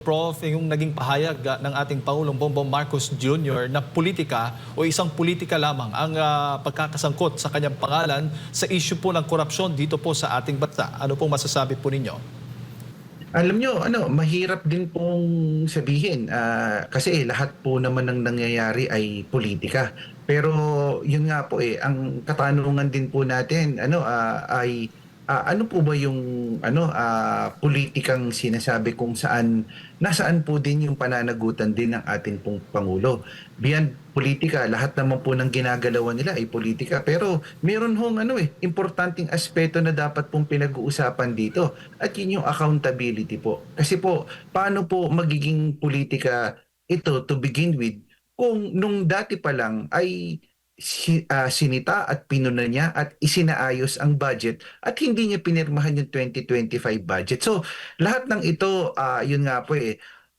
Prof, yung naging pahayag ng ating Pangulong Bongbong Marcos Jr. na politika o isang politika lamang ang pagkakasangkot sa kanyang pangalan sa issue po ng korupsyon dito po sa ating bansa. Ano pong masasabi po ninyo? Alam nyo, mahirap din pong sabihin, kasi lahat po naman ng nangyayari ay politika. Pero yun nga po ang katanungan din po natin ay ano po ba yung politikang sinasabi kung nasaan po din yung pananagutan din ng ating pong Pangulo. Beyond politika, lahat naman po ng ginagalawan nila ay politika. Pero meron hong importanteng aspeto na dapat pong pinag-uusapan dito. At yun yung accountability po. Kasi po, paano po magiging politika ito to begin with kung nung dati pa lang ay sinita at pinuna niya at isinaayos ang budget at hindi niya pinirmahan yung 2025 budget. So, lahat ng ito, yun nga po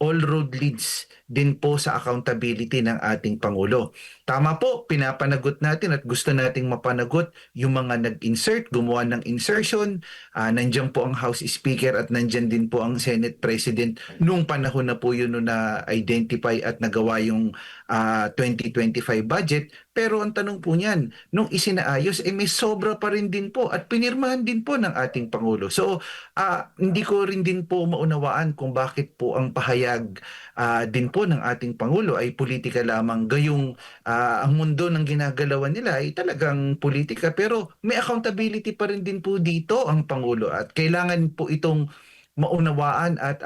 all road leads din po sa accountability ng ating Pangulo. Tama po, pinapanagot natin at gusto nating mapanagot yung mga nag-insert, gumawa ng insertion. Nandiyan po ang House Speaker at nandiyan din po ang Senate President nung panahon na po yun na-identify at nagawa yung 2025 budget. Pero ang tanong po niyan, nung isinaayos, may sobra pa rin din po at pinirmahan din po ng ating Pangulo. So, hindi ko rin din po maunawaan kung bakit po ang pahayag din po ng ating Pangulo ay politika lamang. Gayong ang mundo ng ginagalawan nila ay talagang politika. Pero may accountability pa rin din po dito ang Pangulo at kailangan po itong maunawaan at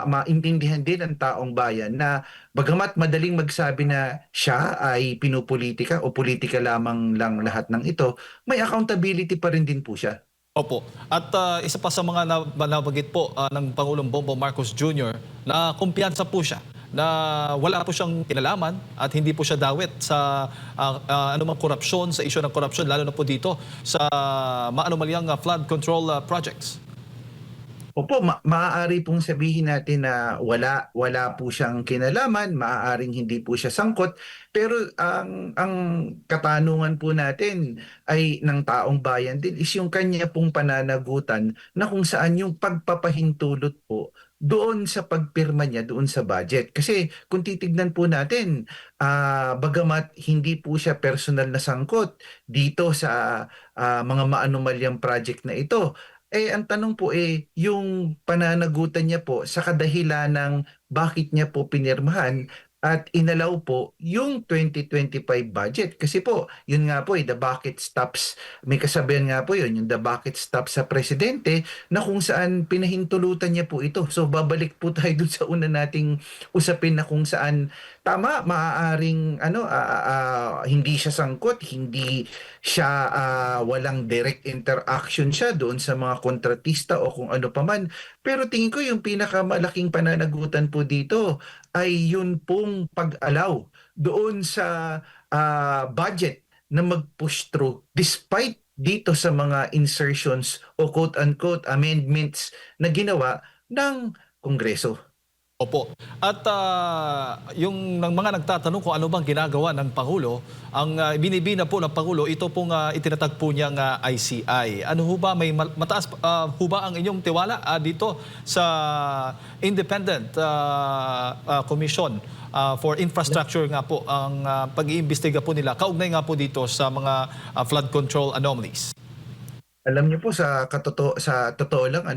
maintindihan din ng taong bayan na bagamat madaling magsabi na siya ay pinupolitika o politika lamang lang lahat ng ito, may accountability pa rin din po siya. Opo. At isa pa sa mga nabanggit po ng Pangulong Bongbong Marcos Jr. na kumpiyansa po siya na wala po siyang kinalaman at hindi po siya dawit sa anumang korupsyon, sa isyu ng korupsyon, lalo na po dito sa maanumalyang flood control projects. Opo, maaari pong sabihin natin na wala po siyang kinalaman, maaaring hindi po siya sangkot, pero ang katanungan po natin ay ng taong bayan din is yung kanya pong pananagutan na kung saan yung pagpapahintulot po doon sa pagpirma niya doon sa budget. Kasi kung titignan po natin, bagamat hindi po siya personal na sangkot dito sa mga maanumalyang project na ito, ang tanong po yung pananagutan niya po sa kadahilan ng bakit niya po pinirmahan at inalaw po yung 2025 budget. Kasi po, yun nga po the bucket stops, may kasabihan nga po yun, yung the bucket stops sa presidente na kung saan pinahintulutan niya po ito. So babalik po tayo dun sa una nating usapin na kung saan tama, maaaring hindi siya sangkot, hindi siya walang direct interaction siya doon sa mga kontratista o kung ano paman. Pero tingin ko yung pinakamalaking pananagutan po dito ay yun pong pag-allow doon sa budget na mag-push through despite dito sa mga insertions o quote-unquote amendments na ginawa ng Kongreso. Opo. At yung ng mga nagtatanong kung ano bang ginagawa ng Pangulo, ang binibina po ng Pangulo, ito pong itinatag po niyang ICI. Ano ho ba, may mataas ho ba ang inyong tiwala dito sa Independent Commission for Infrastructure nga po, ang pag-iimbestiga po nila, kaugnay nga po dito sa mga flood control anomalies? Alam niyo po sa totoo lang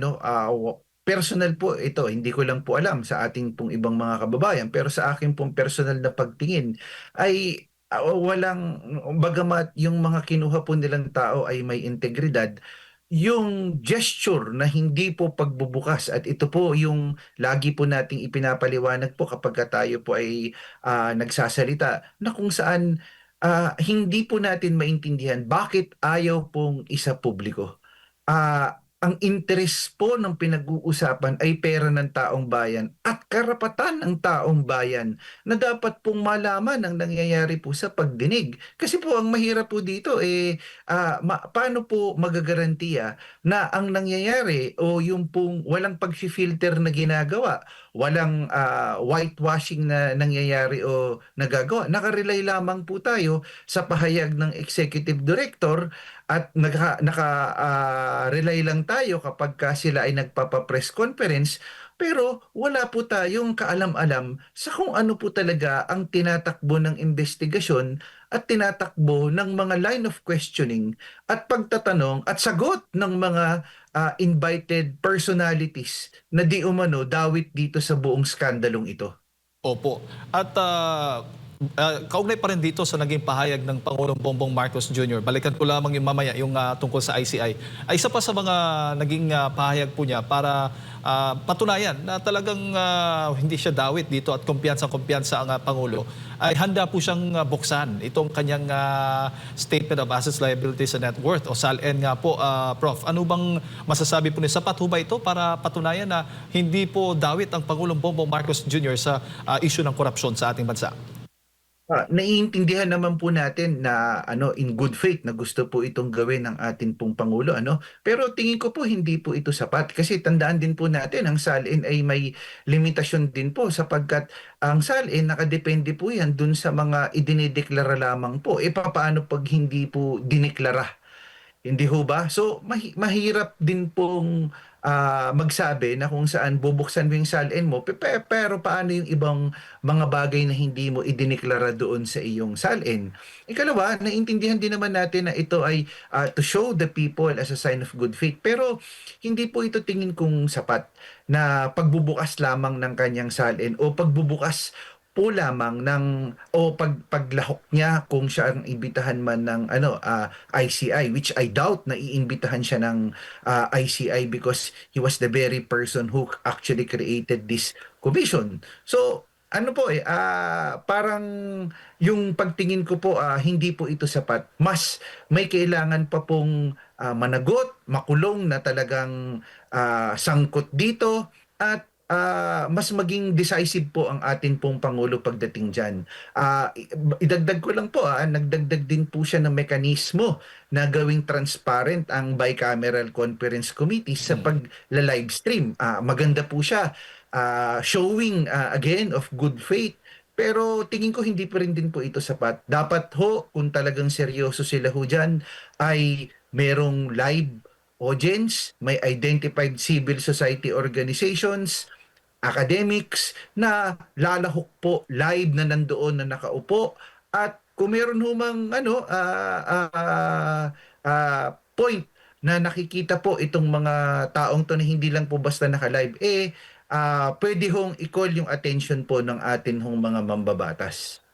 personal po ito, hindi ko lang po alam sa ating pong ibang mga kababayan, pero sa akin pong personal na pagtingin ay walang, bagamat yung mga kinuha po nilang tao ay may integridad, yung gesture na hindi po pagbubukas at ito po yung lagi po nating ipinapaliwanag po kapag tayo po ay nagsasalita na kung saan hindi po natin maintindihan bakit ayaw pong isa publiko. Ang interes po ng pinag-uusapan ay pera ng taong bayan at karapatan ng taong bayan na dapat pong malaman ang nangyayari po sa pagdinig. Kasi po ang mahirap po dito paano po magagarantiya na ang nangyayari o yung pong walang pag-filter na ginagawa, walang whitewashing na nangyayari o nagagawa. Nakarely lamang po tayo sa pahayag ng Executive Director at naka-rely lang tayo kapag sila ay nagpapa-press conference pero wala po tayong kaalam-alam sa kung ano po talaga ang tinatakbo ng investigasyon at tinatakbo ng mga line of questioning at pagtatanong at sagot ng mga invited personalities na di umano dawit dito sa buong skandalong ito. Opo. At kaugnay pa rin dito sa naging pahayag ng Pangulong Bongbong Marcos Jr., balikan ko lamang yung mamaya yung tungkol sa ICI. Ay isa pa sa mga naging pahayag po niya para patunayan na talagang hindi siya dawit dito at kumpiyansa-kumpiyansa ang Pangulo, ay handa po siyang buksan itong kanyang Statement of Assets, Liabilities and Net Worth o SALN nga po, Prof. Ano bang masasabi po niya? Sapat ho ba ito para patunayan na hindi po dawit ang Pangulong Bongbong Marcos Jr. sa issue ng korupsyon sa ating bansa? Naiintindihan naman po natin na in good faith na gusto po itong gawin ng ating pong pangulo pero tingin ko po hindi po ito sapat kasi tandaan din po natin ang salin ay may limitasyon din po sapagkat ang salin nakadepende po yan dun sa mga idinideklara lamang po paano pag hindi po dineklara. Hindi ho ba? So, mahirap din pong magsabi na kung saan bubuksan mo yung salin mo, pero paano yung ibang mga bagay na hindi mo idineklara doon sa iyong salin? Ikalawa, naintindihan din naman natin na ito ay to show the people as a sign of good faith. Pero hindi po ito tingin kong sapat na pagbubukas lamang ng kanyang salin o pagbubukas po lamang ng o paglahok niya kung siya ang imbitahan man ng ICI, which I doubt na iimbitahan siya ng ICI because he was the very person who actually created this commission. So parang yung pagtingin ko po hindi po ito sapat. Mas may kailangan pa pong managot, makulong na talagang sangkot dito at mas maging decisive po ang atin pong Pangulo pagdating dyan. Idagdag ko lang po, nagdagdag din po siya ng mekanismo na gawing transparent ang bicameral conference committee sa pag-livestream. Maganda po siya, showing again of good faith. Pero tingin ko hindi pa rin din po ito sapat. Dapat ho, kung talagang seryoso sila ho dyan, ay merong live audience, may identified civil society organizations, academics na lalahok po live na nandoon na nakaupo at kung meron humang point na nakikita po itong mga taong to na hindi lang po basta naka-live pwede hong i-call yung attention po ng atin hong mga mambabatas.